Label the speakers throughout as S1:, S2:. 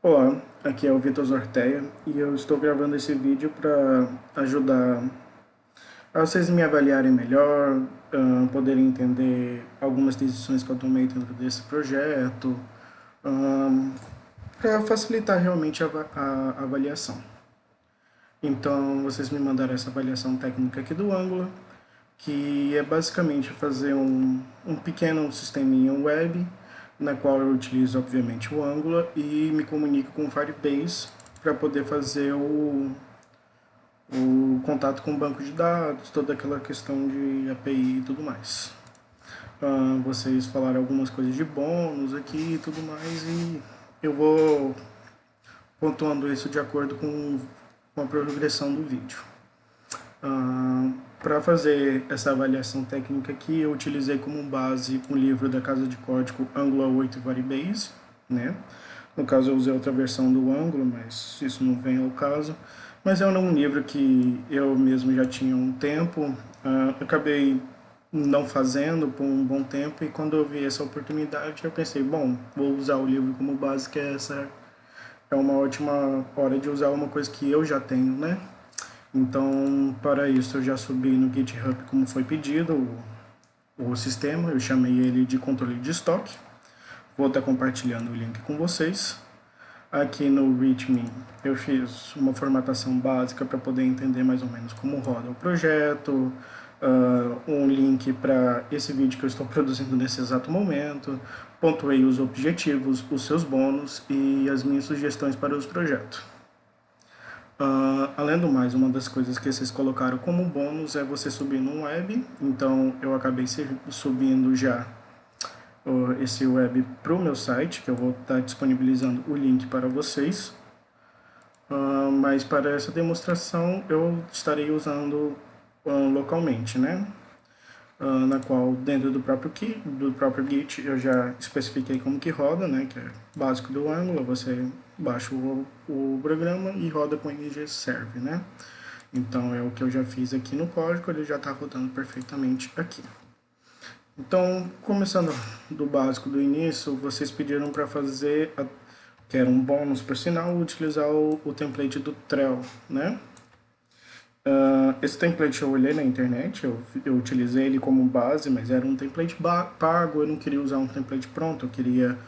S1: Olá, aqui é o Vitor Zorteia e eu estou gravando esse vídeo para ajudar a vocês me avaliarem melhor, poderem entender algumas decisões que eu tomei dentro desse projeto, para facilitar realmente a avaliação. Então, vocês me mandaram essa avaliação técnica aqui do Angular, que é basicamente fazer um pequeno sisteminha web, na qual eu utilizo, obviamente, o Angular e me comunico com o Firebase para poder fazer o contato com o banco de dados, toda aquela questão de API e tudo mais. Vocês falaram algumas coisas de bônus aqui e tudo mais, e eu vou pontuando isso de acordo com a progressão do vídeo. Para fazer essa avaliação técnica aqui, eu utilizei como base um livro da casa de código Angular 8 Firebase, né? No caso, eu usei outra versão do Angular, mas isso não vem ao caso. Mas é um livro que eu mesmo já tinha um tempo, acabei não fazendo por um bom tempo, e quando eu vi essa oportunidade, eu pensei, bom, vou usar o livro como base, que essa é uma ótima hora de usar uma coisa que eu já tenho, né? Então, para isso, eu já subi no GitHub como foi pedido o sistema, eu chamei ele de controle de estoque. Vou estar compartilhando o link com vocês. Aqui no README eu fiz uma formatação básica para poder entender mais ou menos como roda o projeto, um link para esse vídeo que eu estou produzindo nesse exato momento, pontuei os objetivos, os seus bônus e as minhas sugestões para os projetos. Além do mais, uma das coisas que vocês colocaram como bônus é você subir num web, então eu acabei subindo já esse web para o meu site, que eu vou estar disponibilizando o link para vocês. Mas para essa demonstração eu estarei usando localmente, né? Na qual dentro do próprio Git eu já especifiquei como que roda, né? Que é básico do Angular, você baixa o programa e roda com ngserve, né? Então é o que eu já fiz aqui no código, ele já está rodando perfeitamente aqui. Então, começando do básico do início, vocês pediram para fazer, que era um bônus por sinal, utilizar o template do Trello, né? Esse template eu olhei na internet, eu utilizei ele como base, mas era um template pago, eu não queria usar um template pronto, eu queria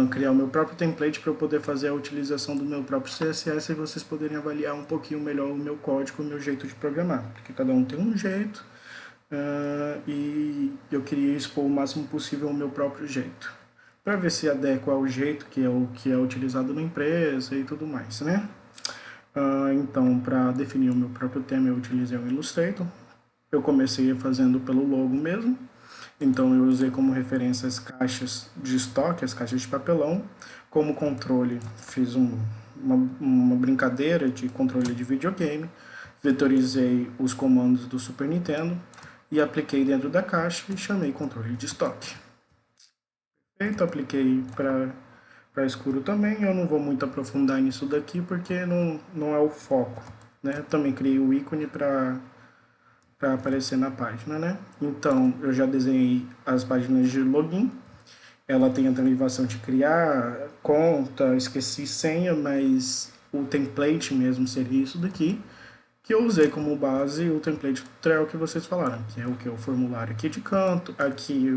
S1: criar o meu próprio template para eu poder fazer a utilização do meu próprio CSS e vocês poderem avaliar um pouquinho melhor o meu código, o meu jeito de programar, porque cada um tem um jeito, e eu queria expor o máximo possível o meu próprio jeito, para ver se adequa ao jeito que é utilizado na empresa e tudo mais, né? Então, para definir o meu próprio tema, eu utilizei o Illustrator. Eu comecei fazendo pelo logo mesmo, então eu usei como referência as caixas de estoque, as caixas de papelão. Como controle, fiz uma brincadeira de controle de videogame, vetorizei os comandos do Super Nintendo e apliquei dentro da caixa e chamei controle de estoque. Feito, apliquei para escuro também, eu não vou muito aprofundar nisso daqui porque não é o foco, né? Também criei o ícone para aparecer na página, né? Então, eu já desenhei as páginas de login, ela tem a derivação de criar conta, esqueci senha, mas o template mesmo seria isso daqui, que eu usei como base o template do Trello que vocês falaram, que é o que? O formulário aqui de canto, aqui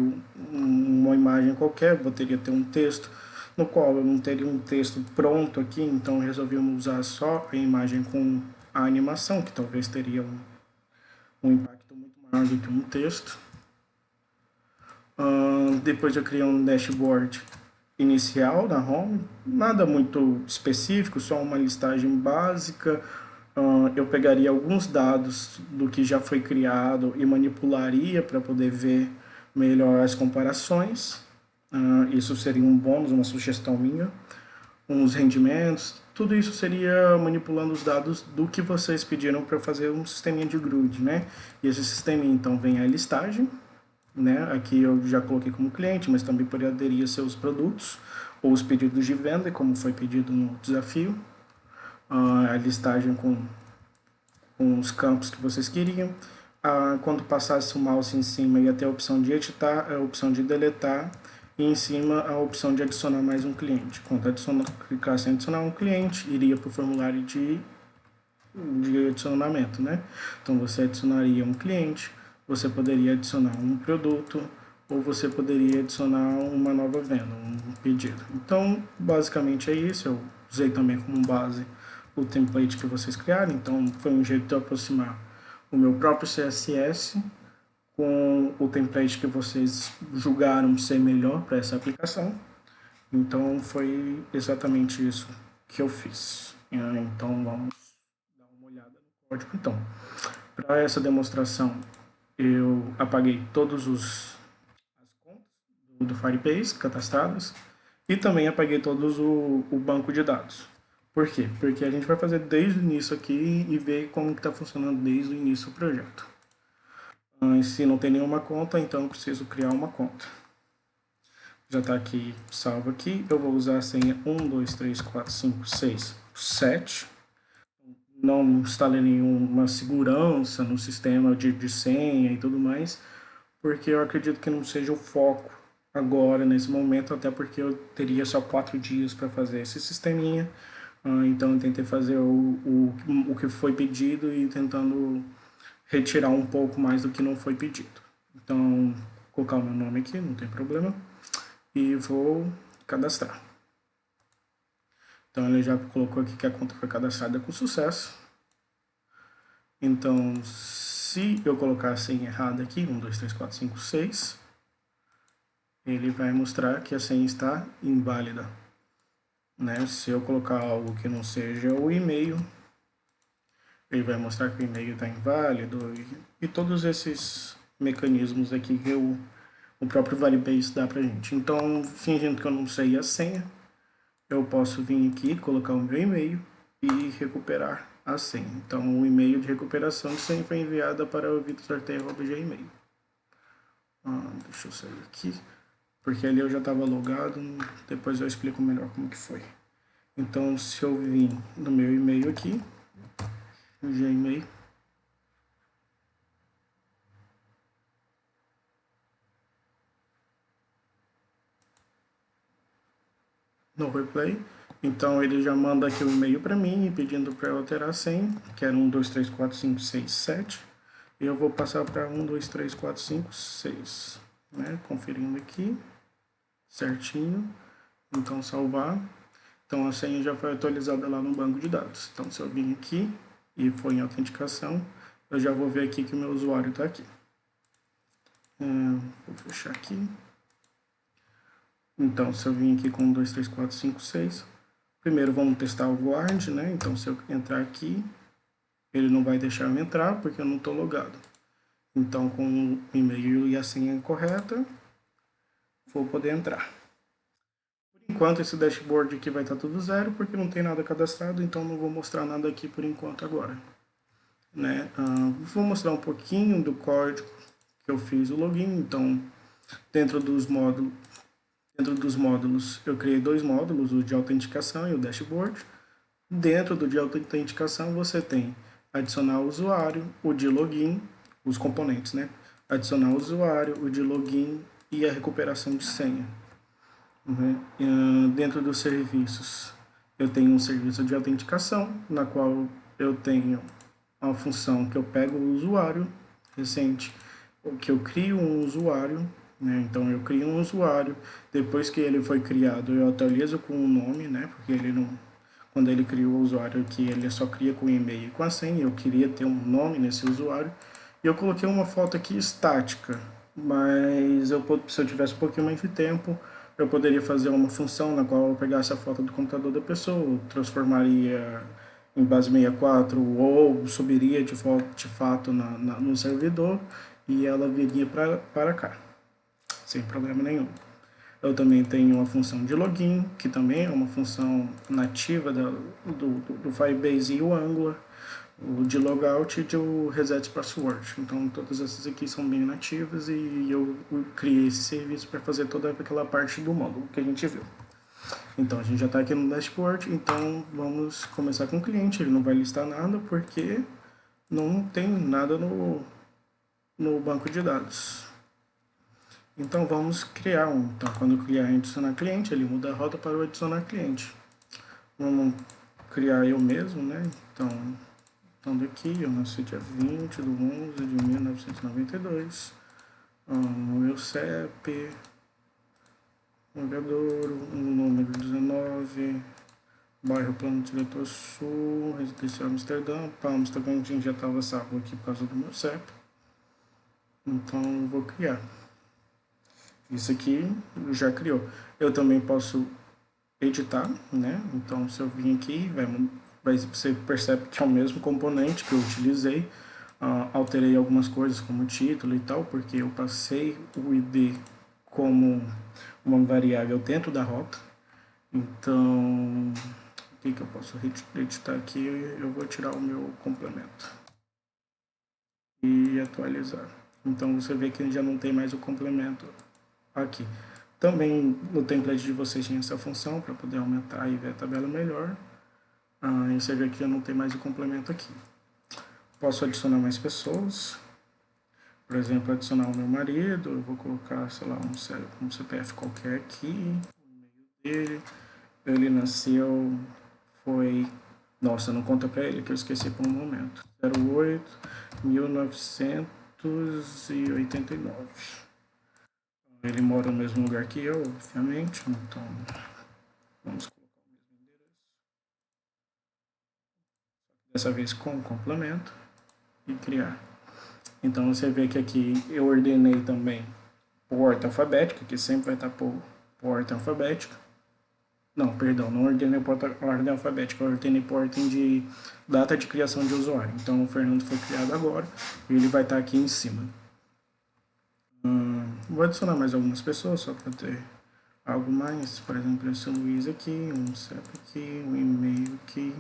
S1: uma imagem qualquer, poderia ter um texto, no qual eu não teria um texto pronto aqui, então resolvemos usar só a imagem com a animação, que talvez teria um impacto muito maior do que um texto. Depois eu criei um dashboard inicial da home, nada muito específico, só uma listagem básica. Eu pegaria alguns dados do que já foi criado e manipularia para poder ver melhor as comparações. Isso seria um bônus, uma sugestão minha. Uns rendimentos, tudo isso seria manipulando os dados do que vocês pediram para fazer um sisteminha de GRUD, né? E esse sistema então vem a listagem, né? Aqui eu já coloquei como cliente, mas também poderia ser os produtos ou os pedidos de venda, como foi pedido no desafio. A listagem com os campos que vocês queriam. Quando passasse o mouse em cima, ia ter a opção de editar, a opção de deletar e em cima a opção de adicionar mais um cliente. Quando clicasse em adicionar um cliente, iria para o formulário de adicionamento, né? Então você adicionaria um cliente, você poderia adicionar um produto, ou você poderia adicionar uma nova venda, um pedido. Então, basicamente é isso. Eu usei também como base o template que vocês criaram, então foi um jeito de eu aproximar o meu próprio CSS com o template que vocês julgaram ser melhor para essa aplicação. Então foi exatamente isso que eu fiz. Então vamos dar uma olhada no código. Então, para essa demonstração, eu apaguei todas as contas do Firebase cadastradas e também apaguei todos o banco de dados. Por quê? Porque a gente vai fazer desde o início aqui e ver como está funcionando desde o início do projeto. Se não tem nenhuma conta, então eu preciso criar uma conta. Já está aqui, salvo aqui. Eu vou usar a senha 1, 2, 3, 4, 5, 6, 7. Não instalei nenhuma segurança no sistema de senha e tudo mais, porque eu acredito que não seja o foco agora, nesse momento, até porque eu teria só 4 dias para fazer esse sisteminha. Então eu tentei fazer o que foi pedido e tentando retirar um pouco mais do que não foi pedido. Então, vou colocar o meu nome aqui, não tem problema, e vou cadastrar. Então ele já colocou aqui que a conta foi cadastrada com sucesso. Então, se eu colocar a senha errada aqui, 1, 2, 3, 4, 5, 6, ele vai mostrar que a senha está inválida. Né? Se eu colocar algo que não seja o e-mail, ele vai mostrar que o e-mail está inválido e todos esses mecanismos aqui que o próprio Firebase dá pra gente. Então, fingindo que eu não sei a senha, eu posso vir aqui, colocar o meu e-mail e recuperar a senha. Então, o e-mail de recuperação de senha foi enviada para o vitorsorteio@gmail. Deixa eu sair aqui, porque ali eu já estava logado, depois eu explico melhor como que foi. Então, se eu vir no meu e-mail aqui, Gmail, no replay, então ele já manda aqui o e-mail para mim pedindo para eu alterar a senha, que era 1, 2, 3, 4, 5, 6, 7, e eu vou passar para 1, 2, 3, 4, 5, 6, né? Conferindo aqui, certinho, então salvar. Então a senha já foi atualizada lá no banco de dados. Então se eu vim aqui e for em autenticação, eu já vou ver aqui que o meu usuário está aqui. Vou fechar aqui. Então se eu vim aqui com 1, 2, 3, 4, 5, 6, primeiro vamos testar o guard, né? Então se eu entrar aqui, ele não vai deixar eu entrar porque eu não estou logado. Então com o e-mail e a senha correta, vou poder entrar. Por enquanto esse dashboard aqui vai estar tudo zero porque não tem nada cadastrado, então não vou mostrar nada aqui por enquanto agora. Né? Vou mostrar um pouquinho do código que eu fiz o login. Então dentro dos módulos eu criei 2 módulos, o de autenticação e o dashboard. Dentro do de autenticação você tem adicionar o usuário, o de login, os componentes, né? Adicionar o usuário, o de login e a recuperação de senha. Dentro dos serviços, eu tenho um serviço de autenticação, na qual eu tenho a função que eu pego o usuário recente, que eu crio um usuário, né? Então eu crio um usuário, depois que ele foi criado eu atualizo com o nome, né? Porque ele não, quando ele criou o usuário aqui, ele só cria com o e-mail e com a senha, eu queria ter um nome nesse usuário, e eu coloquei uma foto aqui estática, mas se eu tivesse um pouquinho mais de tempo, eu poderia fazer uma função na qual eu pegasse a foto do computador da pessoa, transformaria em base 64 ou subiria de fato no servidor e ela viria para cá, sem problema nenhum. Eu também tenho uma função de login, que também é uma função nativa do Firebase e o Angular, o de logout e o reset password. Então todas essas aqui são bem nativas e eu criei esse serviço para fazer toda aquela parte do módulo que a gente viu. Então a gente já está aqui no dashboard, então vamos começar com o cliente. Ele não vai listar nada porque não tem nada no banco de dados. Então vamos criar um. Então quando eu criar adicionar cliente, ele muda a rota para o adicionar cliente. Vamos criar eu mesmo, né? Então daqui eu nasci dia 20 de 11 de 1992. Meu CEP, Mogadouro, número 19, bairro Plano Diretor Sul, residencial Amsterdã. Amsterdã já estava salvo aqui por causa do meu CEP. Então eu vou criar. Isso aqui já criou. Eu também posso editar, né? Então se eu vir aqui, você percebe que é o mesmo componente que eu utilizei. Alterei algumas coisas como título e tal, porque eu passei o ID como uma variável dentro da rota. Então, o que eu posso editar aqui? Eu vou tirar o meu complemento e atualizar. Então você vê que já não tem mais o complemento aqui. Também no template de vocês tem essa função para poder aumentar e ver a tabela melhor. E você vê que já não tem mais o complemento aqui. Posso adicionar mais pessoas. Por exemplo, adicionar o meu marido. Eu vou colocar, sei lá, um CPF qualquer aqui. O e-mail dele. Ele nasceu, foi... Nossa, não conta pra ele que eu esqueci por um momento. 08 1989. Ele mora no mesmo lugar que eu, obviamente, então vamos colocar o mesmo endereço. Dessa vez com complemento e criar. Então você vê que aqui eu ordenei também por ordem alfabética, que sempre vai estar por ordem alfabética. Não, perdão, não ordenei por ordem alfabética, eu ordenei por ordem de data de criação de usuário. Então o Fernando foi criado agora e ele vai estar aqui em cima. Vou adicionar mais algumas pessoas só para ter algo mais. Por exemplo, esse Luiz aqui, um CEP aqui, um e-mail aqui.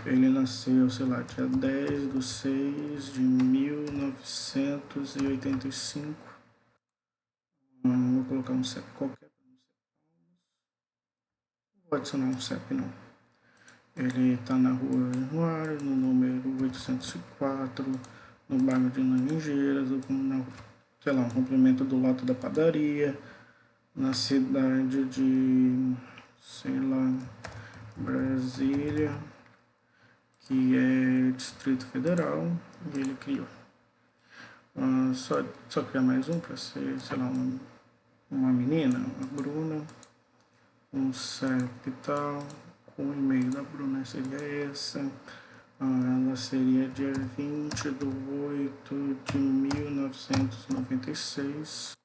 S1: Ele nasceu, sei lá, dia 10/6/1985. Vou colocar um CEP qualquer. Não vou adicionar um CEP não. Ele está na rua Januário, no número 804, no bairro de Laranjeiras, sei lá, um complemento do lote da padaria, na cidade de, sei lá, Brasília, que é Distrito Federal, e ele criou. Só criar mais um para ser, sei lá, uma menina, a Bruna, um CEP e tal, com o e-mail da Bruna seria essa. Ela seria dia 20/8/1996.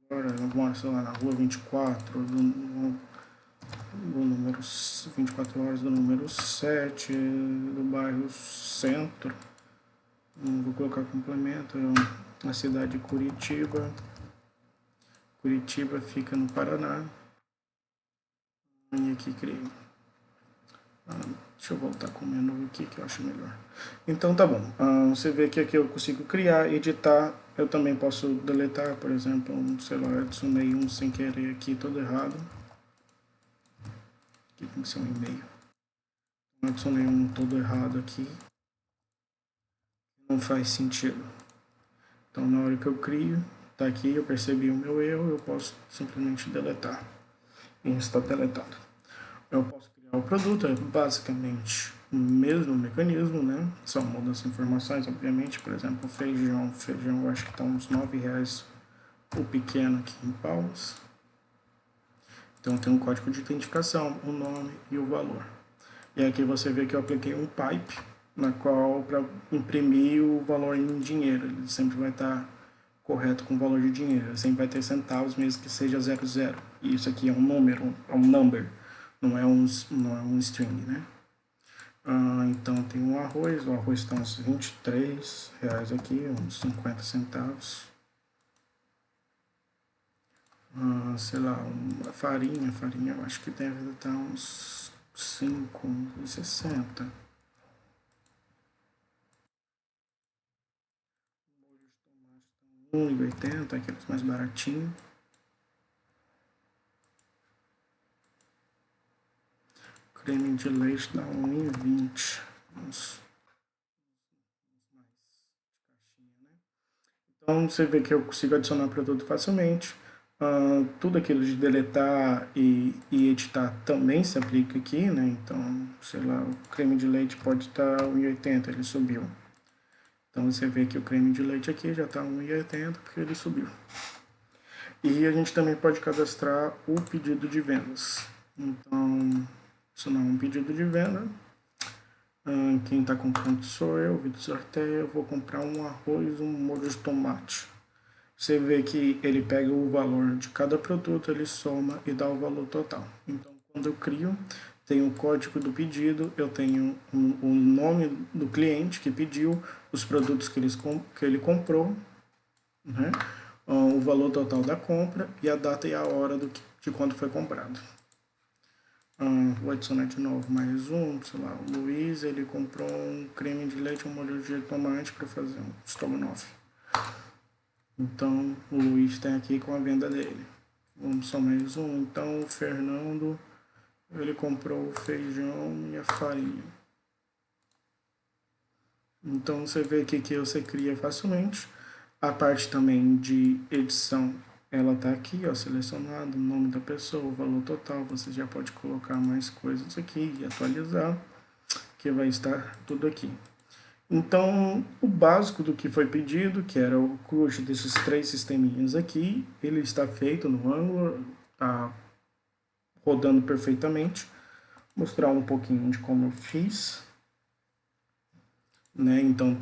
S1: Agora ela mora, sei lá, na rua 24, do número 24 horas do número 7, do bairro Centro. Vou colocar complemento, a cidade de Curitiba. Curitiba fica no Paraná. E aqui criei. Deixa eu voltar com o menu aqui que eu acho melhor. Então tá bom. Você vê que aqui eu consigo criar, editar. Eu também posso deletar, por exemplo, sei lá, adicionei um sem querer aqui todo errado. Aqui tem que ser um e-mail. Adicionei um todo errado aqui. Não faz sentido. Então na hora que eu crio, tá aqui, eu percebi o meu erro, eu posso simplesmente deletar. E está deletado. Eu posso criar o produto, é basicamente o mesmo mecanismo, né? Só muda as informações, obviamente. Por exemplo, feijão eu acho que está uns R$9 o pequeno aqui em Palmas. Então tem um código de identificação, o nome e o valor. E aqui você vê que eu apliquei um pipe, na qual para imprimir o valor em dinheiro, ele sempre vai estar correto com o valor de dinheiro, sempre vai ter centavos, mesmo que seja 00. E isso aqui é um número, é um number, não é um string, né? Então tem o arroz está uns R$23 aqui, uns 50 centavos. Sei lá, farinha eu acho que deve estar uns 5,60. Molho de tomate tá 1,80, aqueles mais baratinhos. Creme de leite dá 1,20. Uns mais de caixinha, né? Então você vê que eu consigo adicionar produto facilmente. Tudo aquilo de deletar e editar também se aplica aqui, né? Então, sei lá, o creme de leite pode estar 1,80, ele subiu. Então você vê que o creme de leite aqui já está 1,80 porque ele subiu. E a gente também pode cadastrar o pedido de vendas. Então, adicionar um pedido de venda. Quem está comprando sou eu, Vitor Sorteia. Eu vou comprar um arroz, um molho de tomate. Você vê que ele pega o valor de cada produto, ele soma e dá o valor total. Então, quando eu crio, tem o código do pedido, eu tenho o nome do cliente que pediu, os produtos que ele comprou, né? O valor total da compra e a data e a hora de quando foi comprado. Vou adicionar de novo mais um, sei lá, o Luiz, ele comprou um creme de leite, um molho de tomate para fazer um estrogonofe. Então, o Luiz tem aqui com a venda dele. Vamos só mais um. Então, o Fernando, ele comprou o feijão e a farinha. Então, você vê aqui que você cria facilmente. A parte também de edição, ela tá aqui, ó, selecionado, o nome da pessoa, o valor total. Você já pode colocar mais coisas aqui e atualizar, que vai estar tudo aqui. Então, o básico do que foi pedido, que era o custo desses 3 sisteminhas aqui, ele está feito no Angular, está rodando perfeitamente. Vou mostrar um pouquinho de como eu fiz. Né? Então,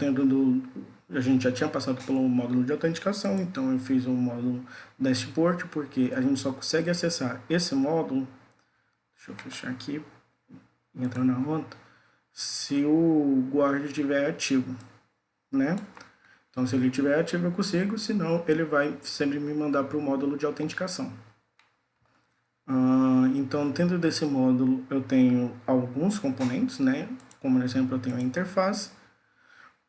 S1: a gente já tinha passado pelo módulo de autenticação, então eu fiz um módulo dashboard, porque a gente só consegue acessar esse módulo, deixa eu fechar aqui e entrar na conta, se o guard estiver ativo, né? Então, se ele estiver ativo, eu consigo, senão ele vai sempre me mandar para o módulo de autenticação. Então, dentro desse módulo, eu tenho alguns componentes, né? Como, por exemplo, eu tenho a interface.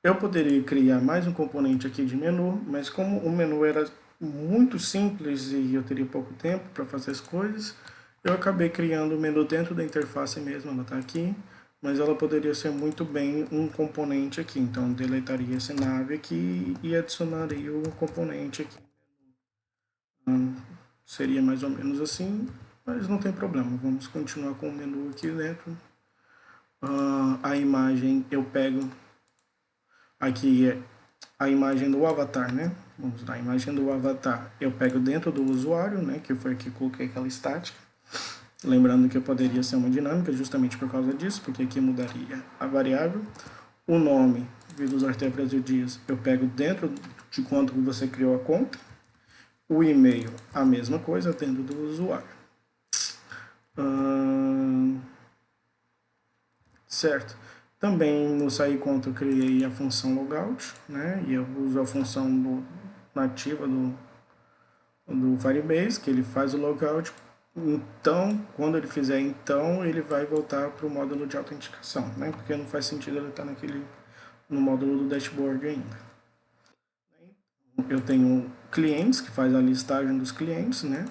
S1: Eu poderia criar mais um componente aqui de menu, mas como o menu era muito simples e eu teria pouco tempo para fazer as coisas, eu acabei criando o menu dentro da interface mesmo, ela está aqui, mas ela poderia ser muito bem um componente aqui. Então, deletaria esse nave aqui e adicionaria o componente aqui. Seria mais ou menos assim, mas não tem problema. Vamos continuar com o menu aqui dentro. A imagem eu pego, aqui é a imagem do avatar, né? Vamos lá, a imagem do avatar eu pego dentro do usuário, né? Que foi aqui que coloquei aquela estática. Lembrando que poderia ser uma dinâmica justamente por causa disso, porque aqui mudaria a variável. O nome, Vitor Ortega Brasil Dias, eu pego dentro de quanto você criou a conta. O e-mail, a mesma coisa, dentro do usuário. Certo. Também no sair conta eu criei a função logout, né? E eu uso a função nativa do Firebase, que ele faz o logout. Então, quando ele fizer então, ele vai voltar para o módulo de autenticação, né? Porque não faz sentido ele estar no módulo do dashboard ainda. Eu tenho clientes, que faz a listagem dos clientes, né?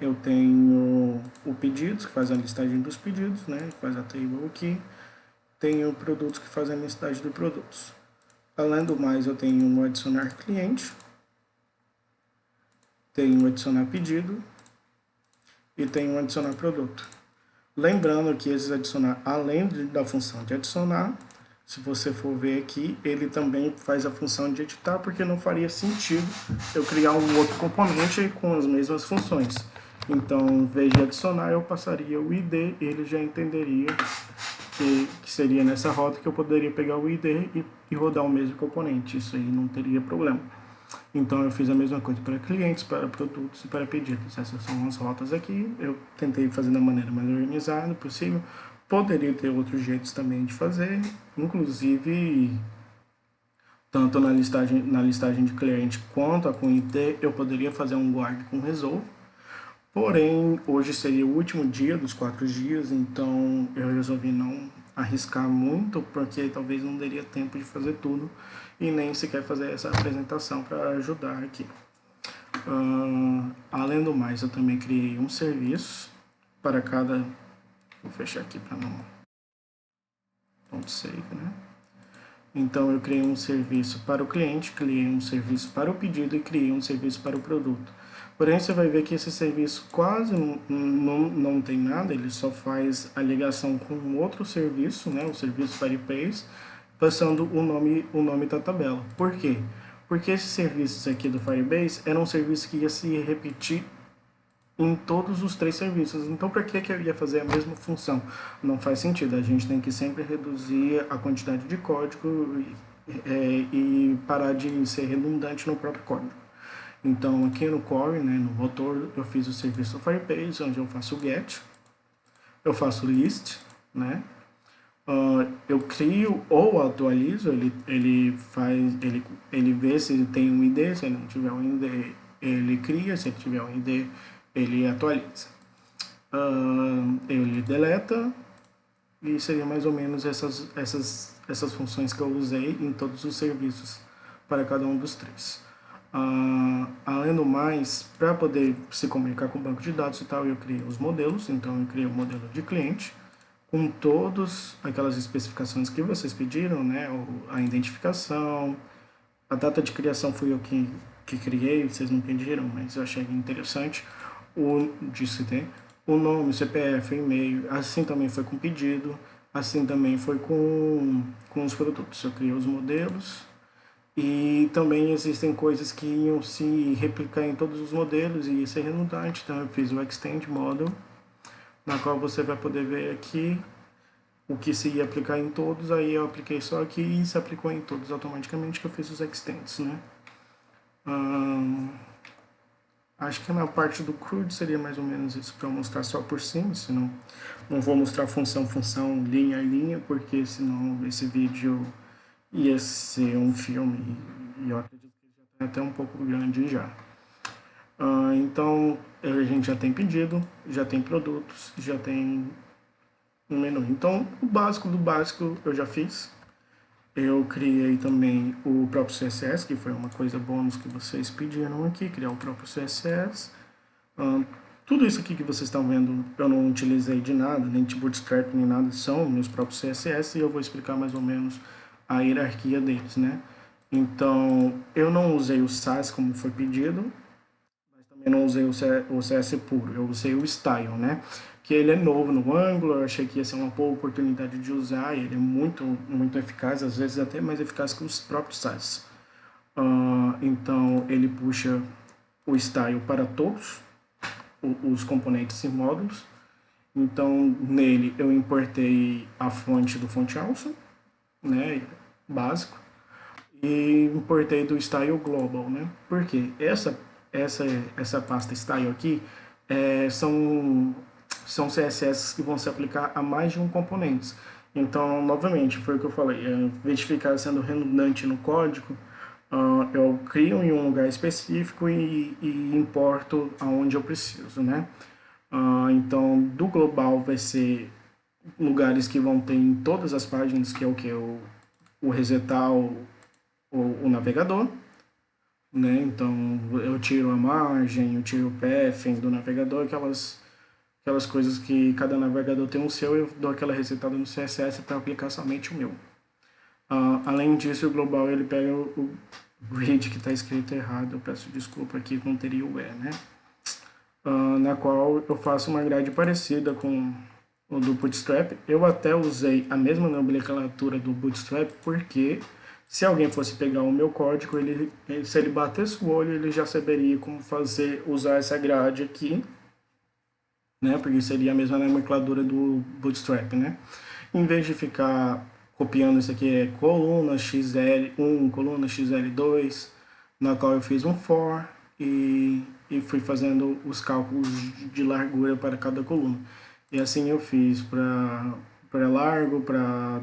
S1: Eu tenho o pedidos, que faz a listagem dos pedidos, né? Faz a table aqui. Tenho produtos que fazem a listagem de produtos. Além do mais, eu tenho o adicionar cliente, tenho o adicionar pedido e tenho o adicionar produto. Lembrando que esses adicionar, além da função de adicionar, se você for ver aqui, ele também faz a função de editar, porque não faria sentido eu criar um outro componente com as mesmas funções. Então, em vez de adicionar, eu passaria o ID, ele já entenderia que seria nessa rota que eu poderia pegar o ID e rodar o mesmo componente. Isso aí não teria problema. Então, eu fiz a mesma coisa para clientes, para produtos e para pedidos. Essas são as rotas aqui. Eu tentei fazer da maneira mais organizada possível. Poderia ter outros jeitos também de fazer, inclusive tanto na listagem de cliente quanto com ID, eu poderia fazer um guard com resolve. Porém, hoje seria o último dia dos 4 dias, então eu resolvi não arriscar muito, porque talvez não daria tempo de fazer tudo e nem sequer fazer essa apresentação para ajudar aqui. Além do mais, eu também criei um serviço para cada... Vou fechar aqui para não... Ponto save, né? Então, eu criei um serviço para o cliente, criei um serviço para o pedido e criei um serviço para o produto. Porém, você vai ver que esse serviço quase não tem nada, ele só faz a ligação com outro serviço, né, o serviço Firebase, passando o nome da tabela. Por quê? Porque esses serviços aqui do Firebase eram um serviço que ia se repetir em todos os três serviços. Então, para que eu ia fazer a mesma função? Não faz sentido. A gente tem que sempre reduzir a quantidade de código e parar de ser redundante no próprio código. Então, aqui no core, né, no motor, eu fiz o serviço Firebase, onde eu faço o get, eu faço list, né? Eu crio ou atualizo, ele vê se ele tem um ID, se ele não tiver um ID, ele cria, se ele tiver um ID, ele atualiza. Ele deleta, e seria mais ou menos essas funções que eu usei em todos os serviços para cada um dos três. Além do mais, para poder se comunicar com o banco de dados e tal, eu criei os modelos. Então, eu criei o modelo de cliente com todas aquelas especificações que vocês pediram, né? A identificação, a data de criação fui eu que criei, vocês não pediram, mas eu achei interessante. O nome, o CPF, o e-mail, assim também foi com pedido, assim também foi com os produtos. Eu criei os modelos e também existem coisas que iam se replicar em todos os modelos e ia ser redundante, então eu fiz o Extend Model, na qual você vai poder ver aqui o que se ia aplicar em todos, aí eu apliquei só aqui e se aplicou em todos automaticamente, que eu fiz os extents, né? Acho que na parte do CRUD seria mais ou menos isso, para mostrar só por cima, senão não vou mostrar função, linha a linha, porque senão esse vídeo ia ser um filme e eu acredito que já está até um pouco grande já. Então, a gente já tem pedido, já tem produtos, já tem um menu. Então, o básico do básico eu já fiz. Eu criei também o próprio CSS, que foi uma coisa bônus que vocês pediram aqui, criar o próprio CSS. Tudo isso aqui que vocês estão vendo, eu não utilizei de nada, nem de Bootstrap, nem nada, são meus próprios CSS, e eu vou explicar mais ou menos a hierarquia deles, né? Então, eu não usei o SAS como foi pedido, mas também não usei o CS puro, eu usei o Style, né? Que ele é novo no Angular, eu achei que ia ser uma boa oportunidade de usar, e ele é muito eficaz, às vezes até mais eficaz que os próprios sites. Então, ele puxa o Style para todos os componentes e módulos. Então, nele eu importei a fonte do Font Awesome, né, básico, e importei do Style Global, né? Por quê? Essa pasta Style aqui são CSS que vão se aplicar a mais de um componente. Então, novamente, foi o que eu falei, em vez de ficar sendo redundante no código, eu crio em um lugar específico e importo aonde eu preciso, né? Então, do global vai ser lugares que vão ter em todas as páginas, que é o que? O resetar o navegador, né? Então, eu tiro a margem, eu tiro o pathing do navegador, aquelas coisas que cada navegador tem o seu, eu dou aquela resetada no CSS para aplicar somente o meu. Além disso, o global ele pega o grid que está escrito errado, eu peço desculpa aqui, não teria o E, né? Na qual eu faço uma grade parecida com o do Bootstrap. Eu até usei a mesma nomenclatura do Bootstrap porque se alguém fosse pegar o meu código, se ele batesse o olho, ele já saberia como usar essa grade aqui, né? Porque seria a mesma nomenclatura do Bootstrap, né? Em vez de ficar copiando isso aqui, é coluna XL1, coluna XL2, na qual eu fiz um for e fui fazendo os cálculos de largura para cada coluna. E assim eu fiz para largo, para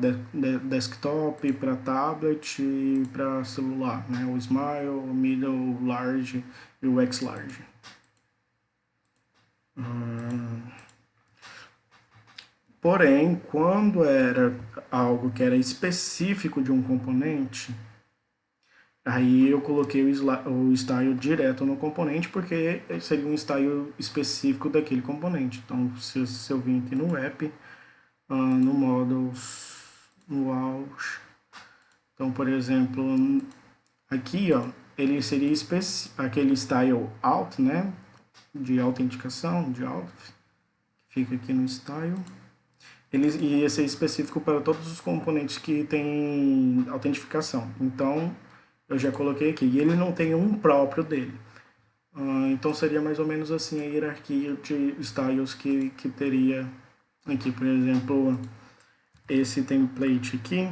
S1: desktop, para tablet e para celular, né? O Smile, o Middle, Large e o X-Large. Porém, quando era algo que era específico de um componente, aí eu coloquei o style direto no componente, porque seria um style específico daquele componente. Então, se eu vim aqui no app, no models, no aus, Então, por exemplo, aqui, ó, ele seria aquele style alt, né, de autenticação, de alt, que fica aqui no style. Ele ia ser específico para todos os componentes que tem autentificação. Então, eu já coloquei aqui. E ele não tem um próprio dele. Então, seria mais ou menos assim a hierarquia de styles que teria aqui. Por exemplo, esse template aqui,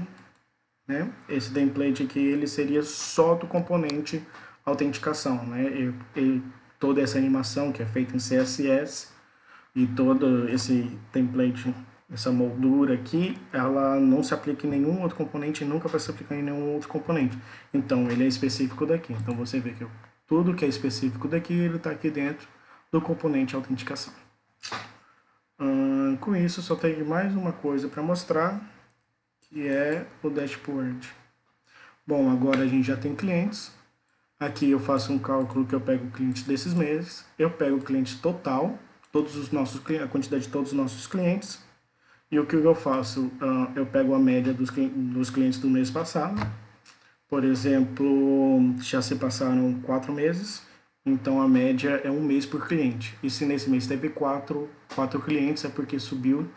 S1: né? Esse template aqui, ele seria só do componente autenticação, né? E toda essa animação que é feita em CSS e todo esse template, essa moldura aqui, ela não se aplica em nenhum outro componente e nunca vai se aplicar em nenhum outro componente. Então, ele é específico daqui. Então, você vê que tudo que é específico daqui, ele está aqui dentro do componente autenticação. Com isso, só tenho mais uma coisa para mostrar, que é o dashboard. Bom, agora a gente já tem clientes. Aqui eu faço um cálculo que eu pego o cliente desses meses, eu pego o cliente total, a quantidade de todos os nossos clientes, e o que eu faço? Eu pego a média dos clientes do mês passado. Por exemplo, já se passaram 4 meses, então a média é um mês por cliente. E se nesse mês teve 4 clientes, é porque subiu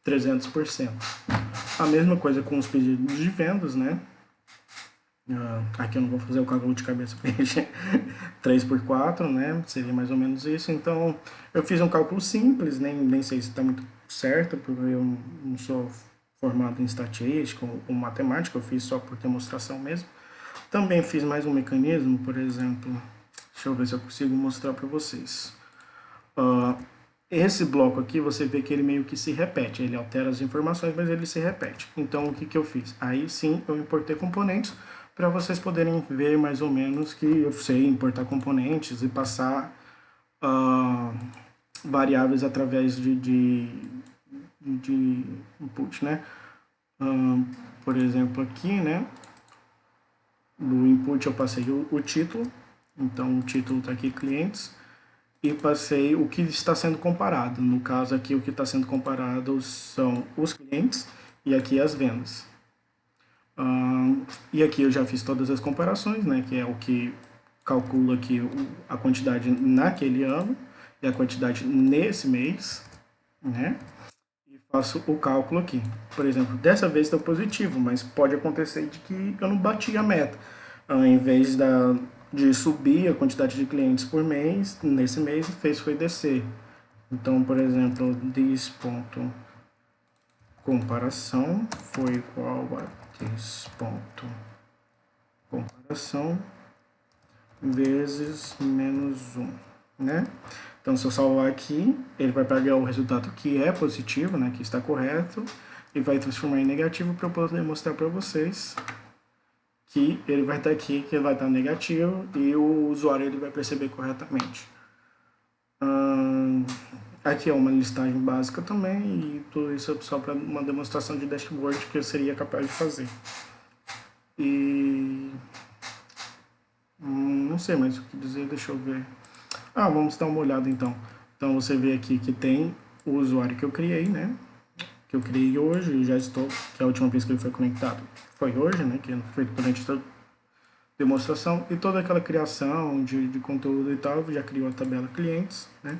S1: 300%. A mesma coisa com os pedidos de vendas, né? Aqui eu não vou fazer o cálculo de cabeça porque 3 por 4, né? Seria mais ou menos isso. Então, eu fiz um cálculo simples, nem sei se está muito certo, porque eu não sou formado em estatística ou matemática, eu fiz só por demonstração mesmo. Também fiz mais um mecanismo, por exemplo, deixa eu ver se eu consigo mostrar para vocês. Esse bloco aqui, você vê que ele meio que se repete, ele altera as informações, mas ele se repete. Então, o que eu fiz? Aí sim, eu importei componentes para vocês poderem ver mais ou menos que eu sei importar componentes e passar variáveis através de input, né? Por exemplo, aqui, né? No input eu passei o título, então o título está aqui, clientes, e passei o que está sendo comparado. No caso aqui, o que está sendo comparado são os clientes e aqui as vendas. E aqui eu já fiz todas as comparações, né, que é o que calcula aqui a quantidade naquele ano e a quantidade nesse mês, né, e faço o cálculo aqui. Por exemplo, dessa vez deu positivo, mas pode acontecer de que eu não bati a meta. Em vez de subir a quantidade de clientes por mês, nesse mês foi descer. Então, por exemplo, this ponto comparação foi igual a this ponto comparação vezes menos 1, né? Então, se eu salvar aqui, ele vai pegar o resultado que é positivo, né, que está correto, e vai transformar em negativo para eu poder mostrar para vocês que ele vai estar aqui, que ele vai estar negativo, e o usuário ele vai perceber corretamente. Aqui é uma listagem básica também, e tudo isso é só para uma demonstração de dashboard que eu seria capaz de fazer. E não sei mais o que dizer, deixa eu ver. Vamos dar uma olhada então. Então você vê aqui que tem o usuário que eu criei, né? Que eu criei hoje, já estou, que a última vez que ele foi conectado foi hoje, né? Que foi durante toda a demonstração. E toda aquela criação de conteúdo e tal, já criou a tabela clientes, né?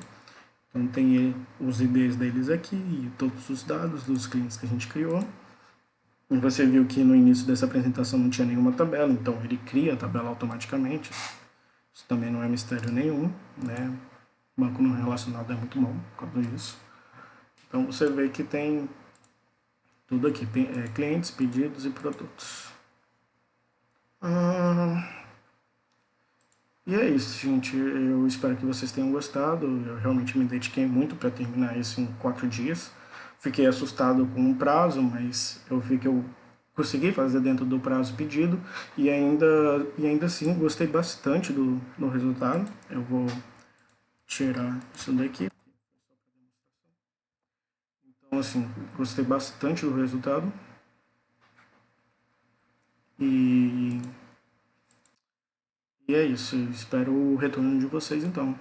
S1: Então tem os IDs deles aqui e todos os dados dos clientes que a gente criou. E você viu que no início dessa apresentação não tinha nenhuma tabela, então ele cria a tabela automaticamente. Isso também não é mistério nenhum, né? Banco não relacionado é muito bom por causa disso. Então você vê que tem tudo aqui, clientes, pedidos e produtos. E é isso, gente. Eu espero que vocês tenham gostado. Eu realmente me dediquei muito para terminar isso em 4 dias. Fiquei assustado com o prazo, mas eu vi que eu consegui fazer dentro do prazo pedido e ainda assim gostei bastante do resultado. Eu vou tirar isso daqui. Então, assim, gostei bastante do resultado. E é isso. Espero o retorno de vocês, então.